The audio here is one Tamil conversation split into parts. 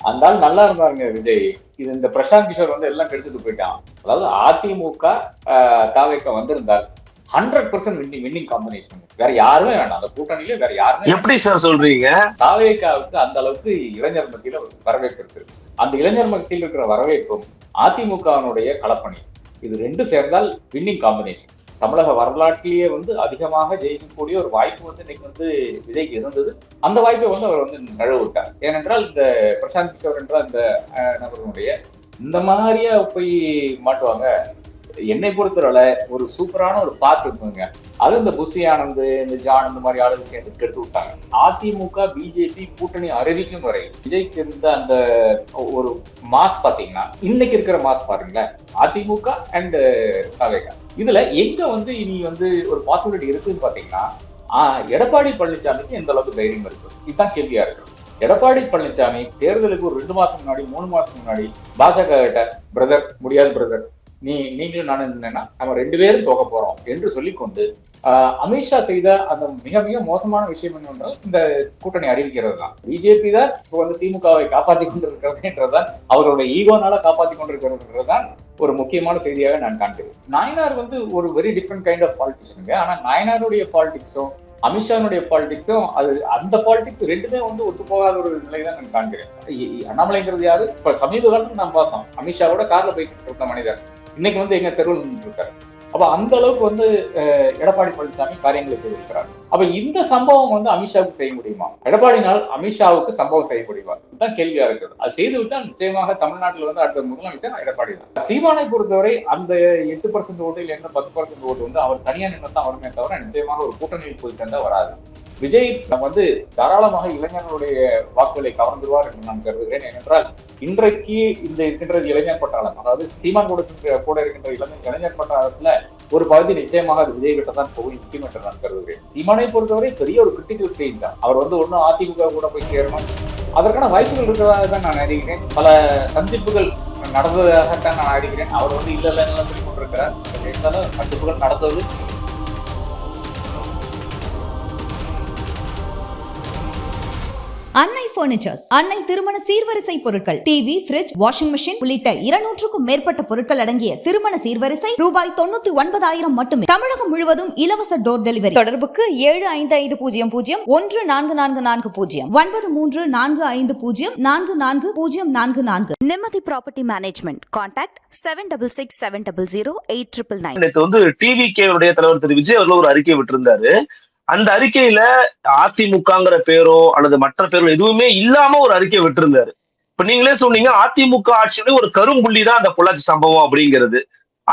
அந்த ஆள் நல்லா இருந்தாருங்க விஜய். இது இந்த பிரசாந்த் கிஷோர் வந்து எல்லாம் கெடுத்துட்டு போயிட்டான். அதாவது அதிமுக தாவேக்கா வந்திருந்தால் 100% வின்னிங் காம்பினேஷன். வேற யாருமே வேண்டாம் அந்த கூட்டணியில, வேற யாருமே எப்படி சார் சொல்றீங்க? தாவேக்காவுக்கு அந்த அளவுக்கு இளைஞர் மத்தியில வரவேற்பு இருக்கு. அந்த இளைஞர் மத்தியில் இருக்கிற வரவேற்பும் அதிமுகவினுடைய களப்பணி, இது ரெண்டு சேர்ந்தால் வின்னிங் காம்பினேஷன். தமிழக வரலாற்றிலேயே வந்து அதிகமாக ஜெயிக்கக்கூடிய ஒரு வாய்ப்பு வந்து இன்னைக்கு வந்து விஜய்க்கு இருந்தது. அந்த வாய்ப்பை வந்து அவர் வந்து நழுவ விட்டார். ஏனென்றால் இந்த பிரசாந்த் கிஷோர் என்ற அந்த நபருடைய இந்த மாதிரியா போய் மாட்டுவாங்க. என்னை பொறுத்தவரை ஒரு சூப்பரான ஒரு பாட்டு இருக்குங்க. அது இந்த புஷி ஆனந்த், இந்த ஜான் இந்த மாதிரி ஆளுங்க சேர்ந்து கெடுத்து விட்டாங்க. அதிமுக பிஜேபி கூட்டணி அறிவிக்கும் வரை விஜய்க்கு இருந்த அந்த ஒரு மாஸ் பாத்தீங்கன்னா இன்னைக்கு இருக்கிற மாஸ் பாருங்களேன், அதிமுக அண்ட் தாவேகா. இதுல எங்க வந்து இனி வந்து ஒரு பாசிபிலிட்டி இருக்குன்னு பாத்தீங்கன்னா, எடப்பாடி பழனிசாமிக்கு எந்த அளவுக்கு தைரியம் இருக்கு, இதுதான் கேள்வியா இருக்கு. எடப்பாடி பழனிசாமி தேர்தலுக்கு ஒரு 2 மாசம் முன்னாடி 3 மாசம் முன்னாடி பாஜக கிட்ட பிரதர் முடியாது பிரதர், நீங்களும் நானும் இருந்தேன்னா நம்ம 2 பேரும் தோக்க போறோம் என்று சொல்லிக்கொண்டு அமித்ஷா செய்த அந்த மிக மிக மோசமான விஷயம் என்னவென்றால் இந்த கூட்டணி அறிவிக்கிறது தான். பிஜேபி தான் இப்போ வந்து திமுகவை காப்பாற்றி கொண்டிருக்கிறதுன்றதுதான், அவர்களுடைய ஈகோனால காப்பாற்றி கொண்டிருக்கிறதுன்றதுதான் ஒரு முக்கியமான செய்தியாக நான் காண்கிறேன். நாயனார் வந்து ஒரு வெரி டிஃப்ரெண்ட் கைண்ட் ஆஃப் பாலிட்டிக்ஸுங்க. ஆனா நாயனாருடைய பாலிடிக்ஸும் அமித்ஷானுடைய பாலிடிக்ஸும் அது அந்த பாலிடிக்ஸ் ரெண்டுமே வந்து ஒத்து போகாத ஒரு நிலைதான் நான் காண்கிறேன். அண்ணாமலைங்கிறது யாரு? இப்ப சமீப காலத்துக்கு நான் பார்த்தோம், அமித்ஷாவோட கார்ல போய்கிட்டு இருந்த மனிதர் இன்னைக்கு வந்து எங்க தெருவில் நின்று இருக்காரு. அப்ப அந்த அளவுக்கு வந்து எடப்பாடி பழனிசாமி காரியங்களை செய்திருக்கிறார். அப்ப இந்த சம்பவம் வந்து அமித்ஷாவுக்கு செய்ய முடியுமா? எடப்பாடினால் அமித்ஷாவுக்கு சம்பவம் செய்ய முடியுமா? இதுதான் கேள்வியா இருக்குது. அது செய்துவிட்டால் நிச்சயமாக தமிழ்நாட்டில் வந்து அடுத்த முதலமைச்சர் எடப்பாடி தான். சீமானை பொறுத்தவரை அந்த 8% ஓட்டு இல்ல 10% ஓட்டு வந்து அவர் தனியா நின்று தான் வருமே தவிர நிச்சயமாக ஒரு கூட்டணியில் போய் சேர்ந்தா வராது. விஜய் வந்து தாராளமாக இளைஞர்களுடைய வாக்குகளை கவர்ந்துருவார் என்று நான் கருதுகிறேன். ஏனென்றால் இன்றைக்கு இந்த இருக்கின்ற இளைஞர் பட்டாளம், அதாவது சீமான் கூட இருக்கின்ற இளைஞர் பட்டாளத்துல ஒரு பகுதி நிச்சயமாக அது விஜய் கிட்ட தான் போய் நிற்கும் என்று நான் கருதுகிறேன். சீமானை பொறுத்தவரை பெரிய ஒரு கிரிட்டிக்கல் ஸ்டேஜ் தான். அவர் வந்து ஒன்னும் அதிமுக கூட போய் சேரணும், அதற்கான வாய்ப்புகள் இருக்கிறதாக தான் நான் அறிகிறேன். பல சந்திப்புகள் நடந்ததாகத்தான் நான் அறிகிறேன். அவர் வந்து இல்ல சொல்லிக் கொண்டிருக்கிறார். சந்திப்புகள் நடந்தது. அன்னை பர்னிச்சர்ஸ், அன்னை திருமண சீர்வரிசை பொருட்கள், டிவி, ஃபிரிட்ஜ், வாஷிங் மெஷின் உள்ளிட்ட 200க்கும் மேற்பட்ட பொருட்கள் அடங்கிய திருமண சீர்வரிசை ரூபாய் 99,000 மட்டுமே. தமிழகம் முழுவதும் இலவச டோர் டெலிவரி. தொடர்புக்கு 7550014440 9345044044. நிம்மதி ப்ராப்பர்ட்டி மேனேஜ்மெண்ட். கான்டாக்ட் 7667008999. நேற்று வந்து டிவிகே உடைய தலைவர் திரு விஜய் அவர்கள் ஒரு அறிக்கை விட்டிருந்தாரு. அந்த அறிக்கையில அதிமுகங்கிற பேரோ அல்லது மற்ற பேரோ எதுவுமே இல்லாம ஒரு அறிக்கை விட்டிருந்தாரு. இப்ப நீங்களே சொன்னீங்க அதிமுக ஆட்சியில ஒரு கரும்புள்ளி தான் அந்த பொள்ளாச்சி சம்பவம் அப்படிங்கிறது.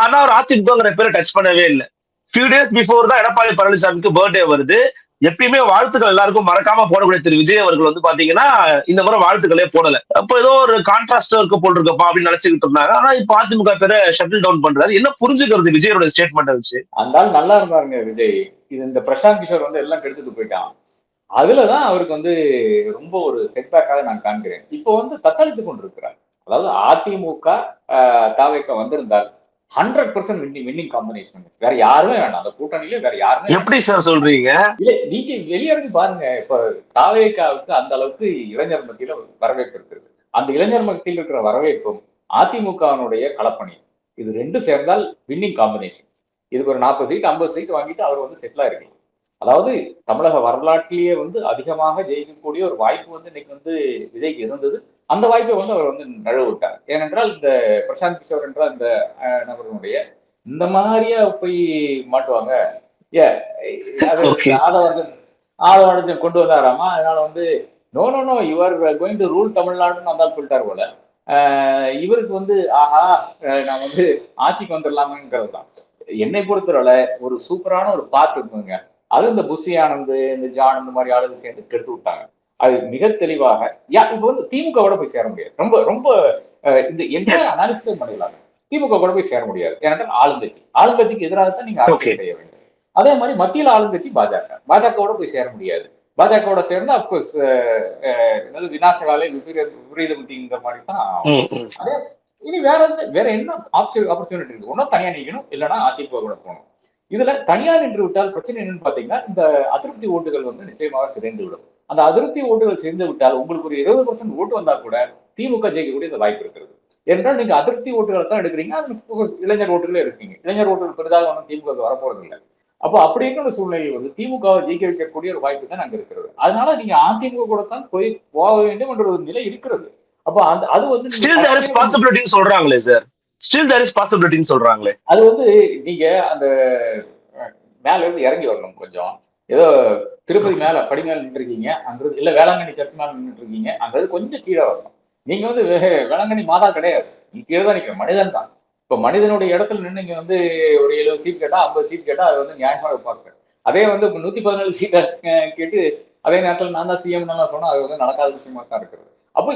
ஆனா அவர் அதிமுகங்கிற பேரை டச் பண்ணவே இல்லை. ஃபியூ டேஸ் பிஃபோர் தான் எடப்பாடி பழனிசாமிக்கு பர்த்டே வருது. எப்பயுமே வாழ்த்துக்கள் எல்லாருக்கும் மறக்காம போடக்கூடிய திரு விஜய் அவர்கள் வந்து பாத்தீங்கன்னா இந்த முறை வாழ்த்துக்களே போடல. அப்போ ஏதோ ஒரு கான்ட்ராஸ்ட் இருக்க போல் இருக்கப்பா அப்படின்னு நினைச்சுக்கிட்டு இருந்தாங்க. ஆனா இப்ப அதிமுக பேரை ஷட்டில் டவுன் பண்றாரு. என்ன புரிஞ்சுக்கிறது விஜயோட ஸ்டேட்மெண்ட் வச்சு? அந்த ஆள் நல்லா இருந்தாருங்க விஜய். இது இந்த பிரசாந்த் கிஷோர் வந்து எல்லாம் கெடுத்துட்டு போயிட்டான். அதுலதான் அவருக்கு வந்து ரொம்ப ஒரு செட்பேக்காக நான் காண்கிறேன். இப்போ வந்து தத்தளித்துக் கொண்டிருக்கிறார். அதாவது அதிமுக தாவேக்கா வந்திருந்தால் 100% வின்னிங் காம்பினேஷன். வேற யாருமே வேண்டாம் அந்த கூட்டணியில, வேற யாருமே. எப்படி சார் சொல்றீங்க? இல்ல நீங்க வெளியே இருந்து பாருங்க. இப்ப தாவேக்காவுக்கு அந்த அளவுக்கு இளைஞர் மத்தியில வரவேற்பு இருக்கிறது. அந்த இளைஞர் மத்தியில் இருக்கிற வரவேற்பும் அதிமுகவினுடைய களப்பணி, இது ரெண்டு சேர்ந்தால் வின்னிங் காம்பினேஷன். இதுக்கு ஒரு 40 சீட் 50 சீட் வாங்கிட்டு அவர் வந்து செட்டில் ஆயிருக்கலாம். அதாவது தமிழக வரலாற்றிலேயே வந்து அதிகமாக ஜெயிக்கக்கூடிய ஒரு வாய்ப்பு வந்து இன்னைக்கு வந்து விஜய்க்கு இருந்தது. அந்த வாய்ப்பை வந்து அவர் வந்து நழுவ விட்டார். ஏனென்றால் இந்த பிரசாந்த் கிஷோர் என்ற அந்த நபருடைய இந்த மாதிரியா போய் மாட்டுவாங்க. ஆதவர்ஜன் கொண்டு வந்தாராமா. அதனால வந்து no your going to rule தமிழ்நாடுன்னு வந்தாலும் சொல்லிட்டாரு போல. இவருக்கு வந்து ஆஹா நான் வந்து ஆட்சிக்கு வந்துடலாமேங்கிறது தான். என்னை பொறுத்தவரை ஒரு சூப்பரான ஒரு பாட்டு இருக்குங்க. அது இந்த புஷி ஆனந்த், இந்த ஜான் இந்த மாதிரி ஆளுங்க சேர்ந்து கெடுத்து விட்டாங்க. அது மிக தெளிவாக இப்ப வந்து திமுகவோட போய் சேர முடியாது. ரொம்ப ரொம்ப இந்த எந்த அனாலிசிஸ் பண்ணிடலாங்க. திமுக கூட போய் சேர முடியாது. ஏனென்றால் ஆளுங்கட்சிக்கு எதிராகத்தான் நீங்க அரசியல் செய்ய வேண்டும். அதே மாதிரி மத்தியில் ஆளுங்கட்சி பாஜகவோட போய் சேர முடியாது. பாஜகவோட சேர்ந்து அப்கோர்ஸ் விநாசகாலே விபரீத புத்திங்கிற மாதிரி தான். அதே இனி வேற என்ன ஆப்பர்ச்சுனிட்டி இருக்கு? ஒன்னும் தனியா நிக்கணும், இல்லைன்னா அதிமுக கூட போகணும். இதுல தனியா நின்று விட்டால் பிரச்சனை என்னன்னு பாத்தீங்கன்னா இந்த அதிருப்தி ஓட்டுகள் வந்து நிச்சயமாக சிதைந்து விடும். அந்த அதிருப்தி ஓட்டுகள் சேர்ந்து விட்டால் உங்களுக்கு ஒரு 20% ஓட்டு வந்தா கூட திமுக ஜெயிக்கக்கூடிய அந்த வாய்ப்பு இருக்கிறது. என்றால் நீங்க அதிருப்தி ஓட்டுகளை தான் எடுக்கிறீங்க. அது இளைஞர் ஓட்டுகளே இருக்கீங்க. இளைஞர் ஓட்டுகள் பெரிதாக ஒன்றும் திமுக வரப்போறது இல்லை. அப்போ அப்படி இருக்கிற சூழ்நிலையில் வந்து திமுகவை ஜெயிக்க வைக்கக்கூடிய ஒரு வாய்ப்பு தான் அங்க இருக்கிறது. அதனால நீங்க அதிமுக கூட தான் போக வேண்டும் என்ற ஒரு நிலை இருக்கிறது. அப்போ அந்த அது வந்து ஸ்டில் தேர் இஸ் பாசிபிலிட்டின்னு சொல்றாங்களே சார். ஸ்டில் தேர் இஸ் பாசிபிலிட்டின்னு சொல்றாங்களே. அது வந்து நீங்க அந்த மேல இருந்து இறங்கி வரணும் கொஞ்சம். ஏதோ திருப்பதி மேல படி மேல நின்று இருக்கீங்க, அங்க இல்ல வேளாங்கண்ணி சர்ச் மேல நின்றுட்டு இருக்கீங்க, அங்க கொஞ்சம் கீழே வரணும். நீங்க வந்து வேளாங்கண்ணி மாதா கிடையாது, நீங்க கீழே தான் நிற்கிற மனிதன் தான். இப்ப மனிதனுடைய இடத்துல நின்று நீங்க வந்து ஒரு 70 சீட் கேட்டா 50 சீட் கேட்டா அது வந்து நியாயமா பார்ப்பேன். அதே வந்து 114 சீட் கேட்டு அதே நேரத்தில் நான் தான் சிஎம் சொன்னா அது வந்து நடக்காத விஷயமா தான் இருக்கிறது. அப்போ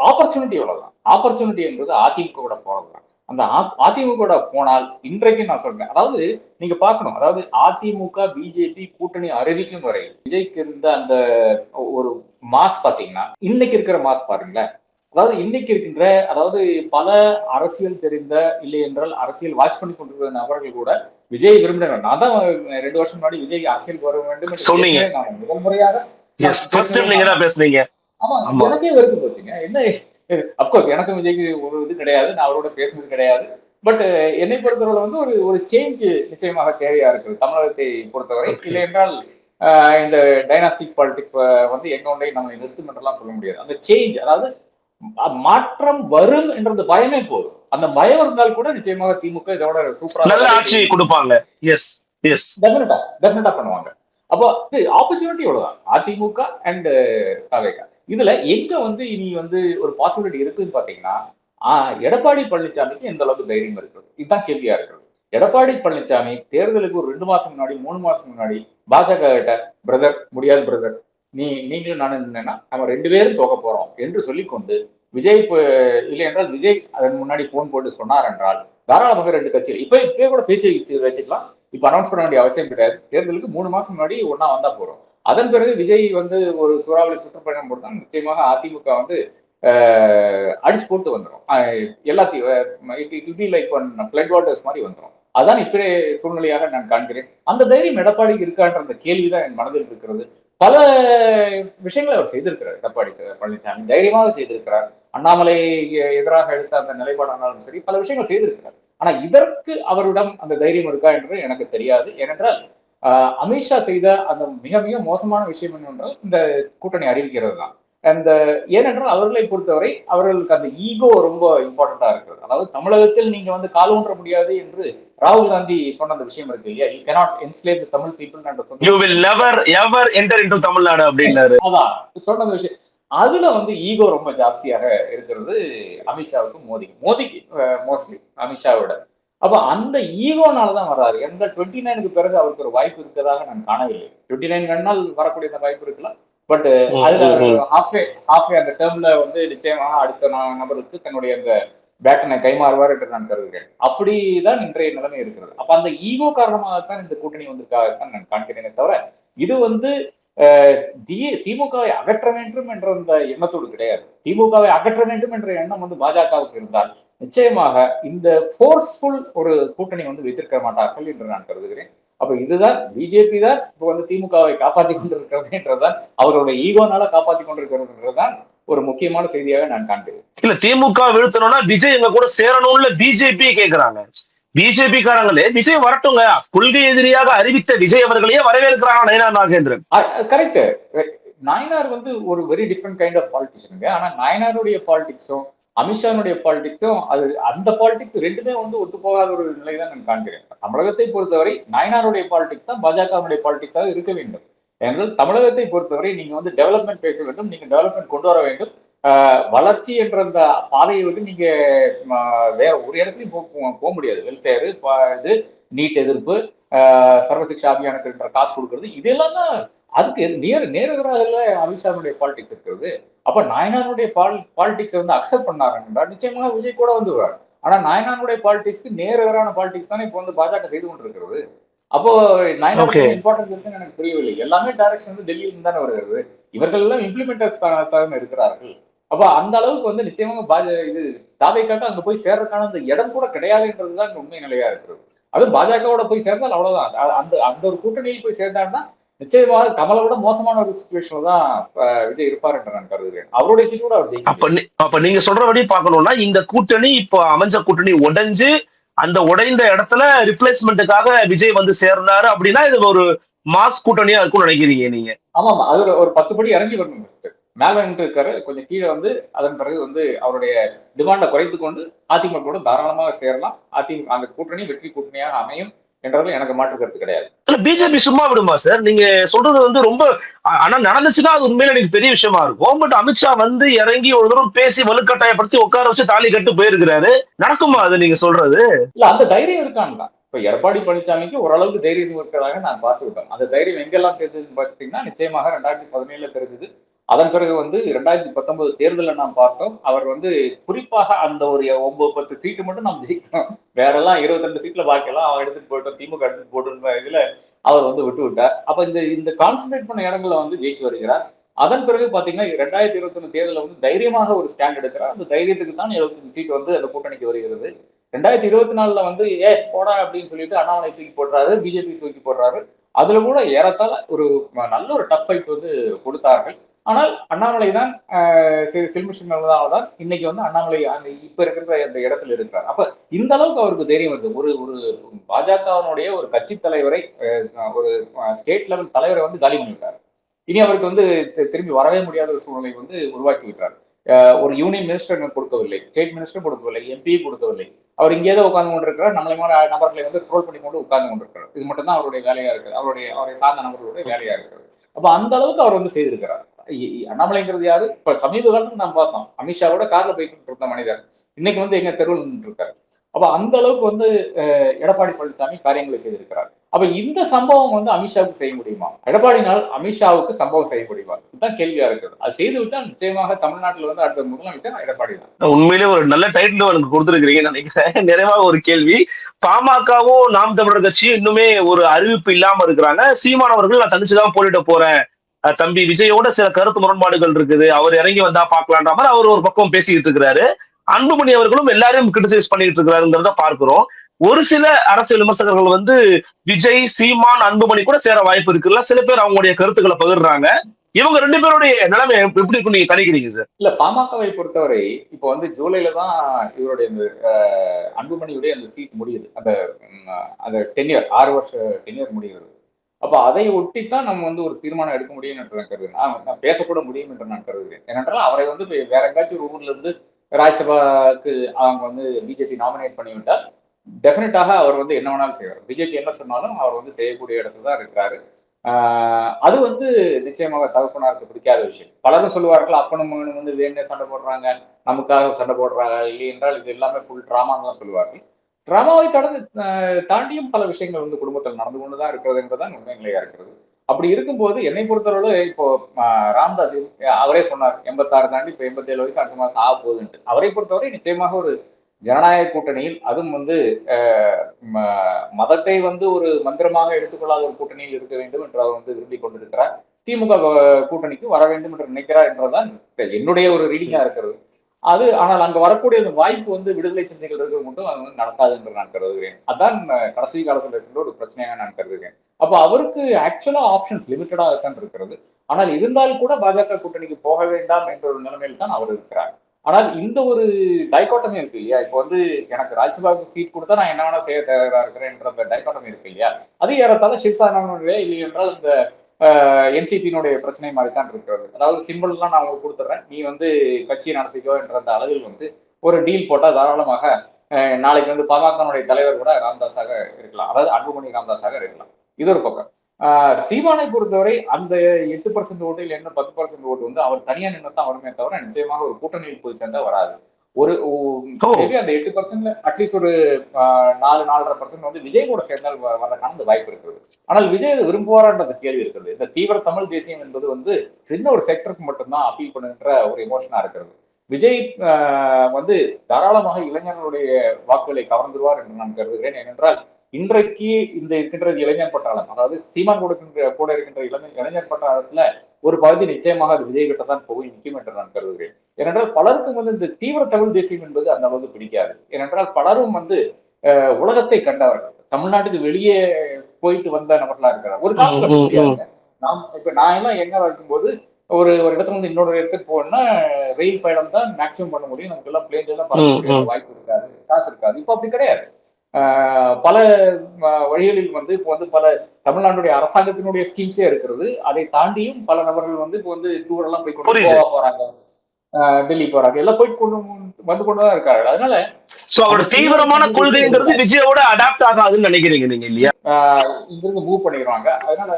ஆப்பர்ச்சுனிட்டி எவ்வளவுதான். ஆப்பர்ச்சுனிட்டி என்பது அதிமுக கூட போறதுதான். அந்த அதிமுக கூட போனால் இன்றைக்கு நான் சொல்றேன், அதாவது நீங்க பார்க்கணும், அதாவது அதிமுக பிஜேபி கூட்டணி அறிவிக்கும் வரை விஜய்க்கு இருந்த அந்த ஒரு மாஸ் பாத்தீங்கன்னா இன்னைக்கு இருக்கிற மாஸ் பாருங்களேன். அதாவது இன்னைக்கு இருக்கின்ற, அதாவது பல அரசியல் தெரிந்த இல்லை என்றால் அரசியல் வாட்ச் பண்ணி கொண்டிருக்கிற நபர்கள் கூட விஜய் விரும்பினார். நான் தான் 2 வருஷம் முன்னாடி விஜய் அரசியலுக்கு வர வேண்டும் என்று நான் முதல் முறையாக பேசுனீங்க. ஆமா, எனக்கே வெறுத்து போச்சுங்க. என்ன அப்கோர்ஸ் எனக்கும் விஜய்க்கு ஒரு இது கிடையாது, நான் அவரோட பேசுனது கிடையாது. பட் என்னை பொறுத்தவரை வந்து ஒரு சேஞ்ச் நிச்சயமாக தேவையா இருக்குது தமிழகத்தை பொறுத்தவரை. இல்லை என்றால் இந்த டைனாஸ்டிக் பாலிடிக்ஸ் வந்து எங்க ஒன்றை நம்ம நிறுத்தும் என்றெல்லாம் சொல்ல முடியாது. அந்த சேஞ்ச், அதாவது மாற்றம் வரும் என்ற பயமே போதும். அந்த பயம் இருந்தால் கூட நிச்சயமாக திமுக இதோட சூப்பரா நல்ல ஆட்சி கொடுப்பாங்க. எஸ் எஸ், டெஃபினட்டா பண்ணுவாங்க. அப்போ ஆப்பர்ச்சுனிட்டி எவ்வளவுதான் அதிமுக அண்ட் தவேகா. இதுல எங்க வந்து இனி வந்து ஒரு பாசிபிலிட்டி இருக்குன்னு பாத்தீங்கன்னா, எடப்பாடி பழனிசாமிக்கு எந்த அளவுக்கு தைரியம் இருக்குது, இதுதான் கேள்வியா இருக்கிறது. எடப்பாடி பழனிசாமி தேர்தலுக்கு ஒரு 2 மாசம் முன்னாடி 3 மாசம் முன்னாடி பாஜக கிட்ட பிரதர் முடியாது பிரதர், நீங்களும் நானும் என்னன்னா நம்ம 2 பேரும் தோக்க போறோம் என்று சொல்லிக்கொண்டு விஜய் இல்லை என்றால் விஜய் அதன் முன்னாடி போன் போட்டு சொன்னார் என்றால் தாராளமாக 2 கட்சிகள் இப்ப கூட பேசி வச்சுக்கலாம். இப்ப அனௌன்ஸ் பண்ண வேண்டிய அவசியம் கிடையாது. தேர்தலுக்கு 3 மாசம் முன்னாடி ஒன்னா வந்தா போறோம். அதன் பிறகு விஜய் வந்து ஒரு சூறாவளி சுற்றுப்பயணம் போட்டு நிச்சயமாக அதிமுக வந்து அடிச்சு போட்டு வந்துடும். எல்லாத்தையும் லைக் பிளட் வாட்டர்ஸ் மாதிரி வந்துடும். அதான் இப்ப சூழ்நிலையாக நான் காண்கிறேன். அந்த தைரியம் எடப்பாடிக்கு இருக்கான்ற அந்த கேள்விதான் என் மனதில் இருக்கிறது. பல விஷயங்களை அவர் செய்திருக்கிறார். எடப்பாடி பழனிசாமி தைரியமாக செய்திருக்கிறார். அண்ணாமலை எதிராக எடுத்த அந்த நிலைப்பாடானாலும் சரி, பல விஷயங்கள் செய்திருக்கிறார். ஆனா இதற்கு அவரிடம் அந்த தைரியம் இருக்கா என்று எனக்கு தெரியாது. ஏனென்றால் அமித்ஷா செய்த அந்த மிக மிக மோசமான விஷயம் என்னவென்றால் இந்த கூட்டணி அறிவிக்கிறது தான். அந்த ஏனென்றால் அவர்களை பொறுத்தவரை அவர்களுக்கு அந்த ஈகோ ரொம்ப இம்பார்ட்டண்டா இருக்கிறது. அதாவது தமிழகத்தில் நீங்க வந்து கால் ஊன்ற முடியாது என்று ராகுல் காந்தி சொன்ன அந்த விஷயம் இருக்கு இல்லையா, you cannot enslave the Tamil people என்று சொன்ன, you will never ever enter into Tamil Nadu அப்படின்னாரு. அதான் சொன்ன விஷயம். அதுல வந்து ஈகோ ரொம்ப ஜாஸ்தியாக இருக்கிறது அமித்ஷாவுக்கும் மோடிக்கு மோஸ்ட்லி அமித்ஷாவோட. அப்ப அந்த ஈகோனாலதான் வர்றாரு. எந்த 29க்கு பிறகு அவருக்கு ஒரு வாய்ப்பு இருக்கிறதாக நான் காணவில்லை. 29 கண்ணால் வரக்கூடிய அந்த வாய்ப்பு இருக்கலாம். பட் அதுல ஹாஃப்வே அந்த டேர்ம்ல வந்து நிச்சயமாக அடுத்த நபருக்கு தன்னுடைய அந்த பேட்டனை கைமாறுவார் என்று நான் கருதுகிறேன். அப்படிதான் இன்றைய நிலைமை இருக்கிறது. அப்ப அந்த ஈகோ காரணமாகத்தான் இந்த கூட்டணி வந்திருக்காகத்தான் நான் காண்கிறேனே தவிர இது வந்து திமுகவை அகற்ற வேண்டும் என்ற அந்த எண்ணத்தோடு கிடையாது. திமுகவை அகற்ற வேண்டும் என்ற எண்ணம் வந்து பாஜகவுக்கு இருந்தால் நிச்சயமாக இந்த போர்ஸ்ஃபுல் ஒரு கூட்டணி வந்து வைத்திருக்க மாட்டார்கள் என்று நான் கருதுகிறேன். அப்ப இதுதான் பிஜேபி தான் இப்ப வந்து திமுகவை காப்பாற்றி கொண்டிருக்கிறது என்றதான், அவருடைய ஈகோனால காப்பாற்றி கொண்டிருக்கிறது என்றதான் ஒரு முக்கியமான செய்தியாக நான் காண்கிறேன். இல்ல திமுக வீழ்த்தணும்னா விஜய் எங்க கூட சேரணும்னு பிஜேபி கேட்கிறாங்க. பிஜேபி காரங்களே விஜய் வரட்டுங்க, கொள்கை எதிரியாக அறிவித்த விஜய் அவர்களையே வரவேற்கிறாங்க நயனார் நாகேந்திரன். கரெக்ட். நாயனார் வந்து ஒரு வெரி டிஃப்ரெண்ட் கைண்ட் ஆஃப் பாலிட்டிக்ஸுங்க. ஆனா நாயனாருடைய பாலிடிக்ஸும் அமித்ஷானுடைய பாலிடிக்ஸும் அது அந்த பாலிடிக்ஸ் ரெண்டுமே வந்து ஒத்து போகாத ஒரு நிலை தான் நான் காண்கிறேன். தமிழகத்தை பொறுத்தவரை நாயனாருடைய பாலிடிக்ஸ் தான் பாஜகவுடைய பாலிடிக்ஸாக இருக்க வேண்டும். ஏனென்றால் தமிழகத்தை பொறுத்தவரை நீங்க வந்து டெவலப்மெண்ட் பேச வேண்டும், நீங்க டெவலப்மெண்ட் கொண்டு வர வேண்டும். வளர்ச்சி என்ற அந்த பாதையை வந்து நீங்க வேற ஒரு இடத்துலையும் போக முடியாது. வெல்ஃபேர், இது நீட் எதிர்ப்பு, சர்வசிக்ஷா அபியானுக்கு காசு கொடுக்கறது, இதெல்லாம் தான் அதுக்கு நேரெதிராக அமித்ஷாவுடைய பாலிடிக்ஸ் இருக்கிறது. அப்ப நாயனாருடைய பாலிடிக்ஸ் வந்து அக்செப்ட் பண்ணாருன்னா நிச்சயமாக விஜய் கூட வந்து வருவார். ஆனா நாயனாருடைய பாலிடிக்ஸ்க்கு நேரெதிரான பாலிடிக்ஸ் தானே இப்போ வந்து பாஜக செய்து கொண்டிருக்கிறது. அப்போ நாயனாருக்கு இம்பார்ட்டன்ஸ் இருக்குன்னு எனக்கு புரியவில்லை. எல்லாமே டைரக்ஷன் வந்து டெல்லியில இருந்து தானே வருகிறது. இவர்கள் எல்லாம் இம்ப்ளிமெண்டர்ஸ் தான் இருக்கிறார்கள். அப்ப அந்த அளவுக்கு வந்து நிச்சயமாக இது தாவேக்காக அங்க போய் சேர்றதுக்கான அந்த இடம் கூட கிடையாதுன்றதுதான் உண்மை நிலையா இருக்கிறது. அது பாஜகவோட போய் சேர்ந்தால் அவ்வளவுதான். அந்த ஒரு கூட்டணியில் போய் சேர்ந்தாருன்னா நிச்சயமாக கமலை விட மோசமான ஒரு சுச்சுவேஷன்ல தான் விஜய் இருப்பார் என்று நான் கருதுகிறேன். அவருடைய சீட் கூட அவர் ஜெயிக்க முடியாது. அப்ப நீங்க சொல்றபடி பார்க்கணும்னா இந்த கூட்டணி இப்போ அமைஞ்ச கூட்டணி உடைஞ்சு அந்த உடைந்த இடத்துல ரிப்ளேஸ்மெண்ட்டுக்காக விஜய் வந்து சேர்ந்தாரு அப்படின்னா இது ஒரு மாஸ் கூட்டணியா இருக்கும்னு நினைக்கிறீங்க நீங்க? ஆமா ஆமா, அது ஒரு 10 படி இறங்கி வரணும். மேல நின்று இருக்காரு, கொஞ்சம் கீழே வந்து அதன் பிறகு வந்து அவருடைய டிமாண்டை குறைத்து கொண்டு அதிமுக கூட தாராளமாக சேரலாம். அதிமுக அந்த கூட்டணி வெற்றி கூட்டணியாக அமையும் என்றதுல எனக்கு மாற்று கருத்து கிடையாது. பிஜேபி சும்மா விடுமா சார்? நீங்க சொல்றது வந்து ரொம்ப ஆனா நடந்துச்சுன்னா அது உண்மையில எனக்கு பெரிய விஷயமா இருக்கும். பட் அமித்ஷா வந்து இறங்கி ஒரு தூரம் பேசி வலுக்கட்டாயப்படுத்தி உட்கார வச்சு தாலி கட்டு போயிருக்கிறாரு. நடக்குமா அது நீங்க சொல்றது? இல்ல, அந்த தைரியம் இருக்கான்னு தான். இப்ப எடப்பாடி பழனிசாமிக்கு ஓரளவுக்கு தைரியம் இருக்கிறதாக நான் பார்த்துக்கிட்டோம். அந்த தைரியம் எங்கெல்லாம் தெரிஞ்சதுன்னு பார்த்தீங்கன்னா, நிச்சயமாக 2017 தெரிஞ்சது. அதன் பிறகு வந்து 2019 தேர்தலில் நாம் பார்த்தோம். அவர் வந்து குறிப்பாக அந்த ஒரு 9-10 சீட்டு மட்டும் நாம் ஜெயிக்கணும், வேற எல்லாம் 22 சீட்ல பாக்கியெல்லாம் அவன் எடுத்துட்டு போயிட்டோம், திமுக எடுத்துட்டு போட்டு இதுல அவர் வந்து விட்டு விட்டார். அப்ப இந்த இந்த கான்சென்ட்ரேட் பண்ண இடங்கள்ல வந்து ஜெயிச்சு வருகிறார். அதன் பிறகு பாத்தீங்கன்னா 2021 தேர்தலில் வந்து தைரியமாக ஒரு ஸ்டாண்ட் எடுக்கிறார். அந்த தைரியத்துக்கு தான் 75 சீட் வந்து அந்த கூட்டணிக்கு வருகிறது. 2024 வந்து போடா அப்படின்னு சொல்லிட்டு அண்ணாமலை தூக்கி போடுறாரு, பிஜேபி தூக்கி போடுறாரு. அதுல கூட ஏறத்தாழ ஒரு நல்ல ஒரு டஃப் ஃபைட் வந்து கொடுத்தார்கள். ஆனால் அண்ணாமலை தான் சில்மிஷன் இன்னைக்கு வந்து அண்ணாமலை அந்த இப்ப இருக்கிற அந்த இடத்துல இருக்கிறார். அப்ப இந்த அளவுக்கு அவருக்கு தைரியம் வருது. ஒரு ஒரு பாஜகவினுடைய ஒரு கட்சி தலைவரை, ஒரு ஸ்டேட் லெவல் தலைவரை வந்து காலி பண்ணிவிட்டார். இனி அவருக்கு வந்து திரும்பி வரவே முடியாத ஒரு சூழ்நிலை வந்து உருவாக்கி விட்டார். ஒரு யூனியன் மினிஸ்டர் கொடுக்கவில்லை, ஸ்டேட் மினிஸ்டர் கொடுக்கவில்லை, எம்பி கொடுக்கவில்லை. அவர் இங்கேயே உட்கார்ந்து கொண்டிருக்கிறார். நம்மளை நபர்களை வந்து ட்ரோல் பண்ணி கொண்டு உட்கார்ந்து கொண்டிருக்கிறார். இது மட்டும் தான் அவருடைய வேலையா இருக்கு, அவரை சார்ந்த நபர்களுடைய வேலையா இருக்கிறது. அப்ப அந்த அளவுக்கு அவர் வந்து செய்திருக்கிறார். அண்ணாமலைங்கிறது யாரு? இப்ப சமீப காலத்துக்கு நாம் பார்த்தோம், அமித்ஷாவோட கார்ல போயிட்டு இருந்த மனிதர் இன்னைக்கு வந்து எங்க தெருவில் நின்று இருக்காரு. அப்ப அந்த அளவுக்கு வந்து எடப்பாடி பழனிசாமி காரியங்களை செய்திருக்கிறார். அப்ப இந்த சம்பவம் வந்து அமித்ஷாவுக்கு செய்ய முடியுமா? எடப்பாடினால் அமித்ஷாவுக்கு சம்பவம் செய்ய முடியுமா? இதுதான் கேள்வியா இருக்குது. அது செய்து விட்டால் நிச்சயமாக தமிழ்நாட்டில் வந்து அடுத்த முதலமைச்சர் எடப்பாடி தான். உண்மையிலே ஒரு நல்ல டைட்டில் எனக்கு கொடுத்துருக்கீங்கன்னு நினைக்கிறேன். நிறைவாக ஒரு கேள்வி, பாமகவும் நாம் தமிழர் கட்சியும் இன்னுமே ஒரு அறிவிப்பு இல்லாம இருக்கிறாங்க. சீமானவர்கள் நான் தனிச்சுதான் போரிட போறேன், தம்பி விஜயோட சில கருத்து முரண்பாடுகள் இருக்குது, அவர் இறங்கி வந்தா பாக்கலான்ற மாதிரி அவர் ஒரு பக்கம் பேசிக்கிட்டு இருக்கிறாரு. அன்புமணி அவர்களும் எல்லாரையும் கிரிட்டிசைஸ் பண்ணிட்டு இருக்கிறாருங்கிறத பார்க்கிறோம். ஒரு சில அரசியல் விமர்சகர்கள் வந்து விஜய், சீமான், அன்புமணி கூட சேர வாய்ப்பு இருக்குல்ல, சில பேர் அவங்களுடைய கருத்துக்களை பகிர்றாங்க. இவங்க 2 பேருடைய நிலைமை எப்படி இருக்கும் நீங்க கணிக்கிறீங்க சார்? இல்ல, பாமகவை பொறுத்தவரை இப்போ வந்து ஜூலைல தான் இவருடைய இந்த அன்புமணியுடைய அந்த சீட் முடியுது, அந்த டென்யூர் 6 வருஷ டென்யூர் முடிகிறது. அப்ப அதை ஒட்டித்தான் நம்ம வந்து ஒரு தீர்மானம் எடுக்க முடியும் என்று நான் கருதுகிறேன். நான் பேசக்கூட முடியும் என்று நான் கருதுகிறேன். ஏனென்றால் அவரை வந்து வேற எங்காச்சும் ஒரு ஊர்ல இருந்து ராஜ்யசபாக்கு அவங்க வந்து பிஜேபி நாமினேட் பண்ணிவிட்டால் டெஃபினட்டாக அவர் வந்து என்ன வேணாலும் செய்வார். பிஜேபி என்ன சொன்னாலும் அவர் வந்து செய்யக்கூடிய இடத்துல தான் இருக்கிறாரு. அது வந்து நிச்சயமாக தகப்பனாருக்கு பிடிக்காத விஷயம். பலரும் சொல்லுவார்கள், அப்பனும் மகனும் வந்து வேணே சண்டை போடுறாங்க, நமக்காக சண்டை போடுறாங்க, இல்லை என்றால் இது எல்லாமே ஃபுல் டிராமான்னு தான் சொல்லுவார்கள். டிராமாவை தாண்டியும் பல விஷயங்கள் வந்து குடும்பத்தில் நடந்து கொண்டுதான் இருக்கிறது என்பதுதான் உண்மை நிலையா இருக்கிறது. அப்படி இருக்கும்போது என்னை பொறுத்தவரை இப்போ ராம்தாஸ் அவரே சொன்னார், 86 தாண்டி இப்ப 87 வயசு அடுத்த மாசம் ஆக போகுதுன்ட்டு. அவரை பொறுத்தவரை நிச்சயமாக ஒரு ஜனநாயக கூட்டணியில், அதுவும் வந்து மதத்தை வந்து ஒரு மந்திரமாக எடுத்துக்கொள்ளாத ஒரு கூட்டணியில் இருக்க வேண்டும் என்று அவர் வந்து விரும்பி கொண்டிருக்கிறார். திமுக கூட்டணிக்கு வர வேண்டும் என்று நினைக்கிறார் என்றுதான் என்னுடைய ஒரு ரீடிங்கா இருக்கிறது. ஆனால் அங்க வரக்கூடிய அந்த வாய்ப்பு வந்து விடுதலை சிந்தனைகள் இருக்க மட்டும் அது வந்து நடக்காது என்று நான் கருதுகிறேன். அதான் கடைசி காலத்தில் இருக்கின்ற ஒரு பிரச்சனையாக நான் கருதுகிறேன். அப்ப அவருக்கு ஆக்சுவலா ஆப்ஷன்ஸ் லிமிட்டடாக தான் இருக்கிறது. ஆனால் இருந்தாலும் கூட பாஜக கூட்டணிக்கு போக வேண்டாம் என்ற ஒரு நிலைமையில் தான் அவர் இருக்கிறார். ஆனால் இந்த ஒரு டைகாட்டமி இருக்கு இல்லையா, இப்போ வந்து எனக்கு ராஜ்யசபாவுக்கு சீட் கொடுத்தா நான் என்ன வேணா செய்ய தயாரா இருக்கிறேன் என்ற அந்த டைகாட்டமி இருக்கு இல்லையா, அது ஏறத்தாழ சிவசேனாவுடைய இல்லை என்றால் இந்த என்சிபியினுடைய பிரச்சனை மாதிரி தான் இருக்கிறது. அதாவது சிம்பிள் எல்லாம் நான் உங்களுக்கு கொடுத்துட்றேன், நீ வந்து கட்சியை நடத்திக்கோ என்ற அந்த அளவில் வந்து ஒரு டீல் போட்டால் தாராளமாக நாளைக்கு வந்து பாமகனுடைய தலைவர் கூட ராமதாஸாக இருக்கலாம், அதாவது அன்புமணி ராமதாஸாக இருக்கலாம். இது ஒரு பக்கம். சீமானை பொறுத்தவரை அந்த 8% ஓட்டில் என்ன 10% ஓட்டு வந்து அவர் தனியா நின்று தான் வருமே தவிர நிச்சயமாக ஒரு கூட்டணியில் போய் சேர்ந்தா வராது. ஒரு அந்த 8% அட்லீஸ்ட் ஒரு 4-4.5% வந்து விஜய் கூட சேர்ந்தால் வர்றதுக்கான அந்த வாய்ப்பு இருக்கிறது. ஆனால் விஜய் விரும்புவாரான்ற கேள்வி இருக்கிறது. இந்த தீவிர தமிழ் தேசியம் என்பது வந்து சின்ன ஒரு செக்டருக்கு மட்டும்தான் அப்பீல் பண்ணுகின்ற ஒரு எமோஷனா இருக்கிறது. விஜய் வந்து தாராளமாக இளைஞர்களுடைய வாக்குகளை கவர்ந்துருவார் என்று நான் கருதுகிறேன். ஏனென்றால் இன்றைக்கு இந்த இருக்கின்ற இளைஞர் பட்டாளம், அதாவது சீமான் கூட இருக்கின்ற இளைஞர் பட்டாளத்துல ஒரு பகுதி நிச்சயமாக அது விஜய் கிட்ட தான் போய் நிற்கும் என்று நான் கருதுகிறேன். ஏனென்றால் பலருக்கும் வந்து இந்த தீவிர தமிழ் தேசியம் என்பது அந்த அளவுக்கு பிடிக்காது. ஏனென்றால் பலரும் வந்து உலகத்தை கண்டவர்கள், தமிழ்நாட்டுக்கு வெளியே போயிட்டு வந்த நபர்களா இருக்கிறார். ஒரு காலத்துல நான் எல்லாம் எங்க இருக்கும்போது ஒரு ஒரு இடத்துல இருந்து இன்னொரு இடத்துக்கு போகணும்னா ரயில் பயணம் தான் மேக்ஸிமம் பண்ண முடியும். நமக்கு எல்லாம் பிளேன்ல எல்லாம் பறக்க முடியாத வாய்ப்பு இருக்காது, காசு இருக்காது. இப்போ அப்படி கிடையாது. பல வழிகளில் வந்து இப்போ வந்து பல தமிழ்நாட்டுடைய அரசாங்கத்தினுடைய ஸ்கீம்ஸே இருக்கிறது. அதை தாண்டியும் பல நபர்கள் வந்து இப்போ வந்து டூர் எல்லாம் போய் கொண்டு கோவா போறாங்க, டெல்லி போறாங்க, எல்லாம் போயிட்டு வந்து கொண்டுதான் இருக்காங்க. அதனால அவரோட தீவிரமான கொள்கைங்கிறது விஜயோட அடாப்ட் ஆகாதுன்னு நினைக்கிறீங்க நீங்க இல்லையா? இங்கிருந்து மூவ் பண்ணிடுவாங்க. அதனால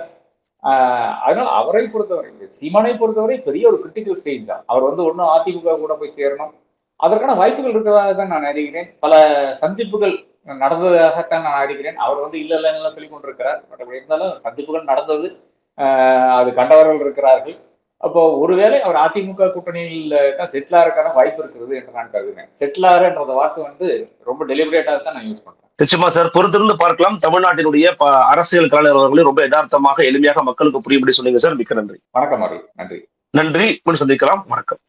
அவரை பொறுத்தவரை, சீமானை பொறுத்தவரை பெரிய ஒரு கிரிட்டிக்கல் ஸ்டேஜ் தான். அவர் வந்து ஒன்னும் அதிமுக கூட போய் சேரணும், அதற்கான வாய்ப்புகள் இருக்கிறதாக தான் நான் அறிகிறேன். பல சந்திப்புகள் நடந்ததாகத்தான் நான் அறிகிறேன். அவர் வந்து இல்லைன்னு சொல்லிக் கொண்டிருக்கிறார். பட் அப்படி இருந்தாலும் சந்திப்புகள் நடந்தது, அது கண்டவர்கள் இருக்கிறார்கள். அப்போ ஒருவேளை அவர் அதிமுக கூட்டணியில் தான் செட்டிலாருக்கான வாய்ப்பு இருக்கிறது என்று நான் கருதுகிறேன். செட்டிலாருன்ற வார்த்தை வந்து ரொம்ப டெலிபரேட்டாக தான் நான் யூஸ் பண்றேன். நிச்சயமா சார், பொறுத்திருந்து பார்க்கலாம். தமிழ்நாட்டினுடைய அரசியல் கலைஞர்கள் ரொம்ப யதார்த்தமாக எளிமையாக மக்களுக்கு புரியும்படி சொன்னீங்க சார். மிக்க நன்றி. வணக்கம். நன்றி. நன்றி. சந்திக்கலாம். வணக்கம்.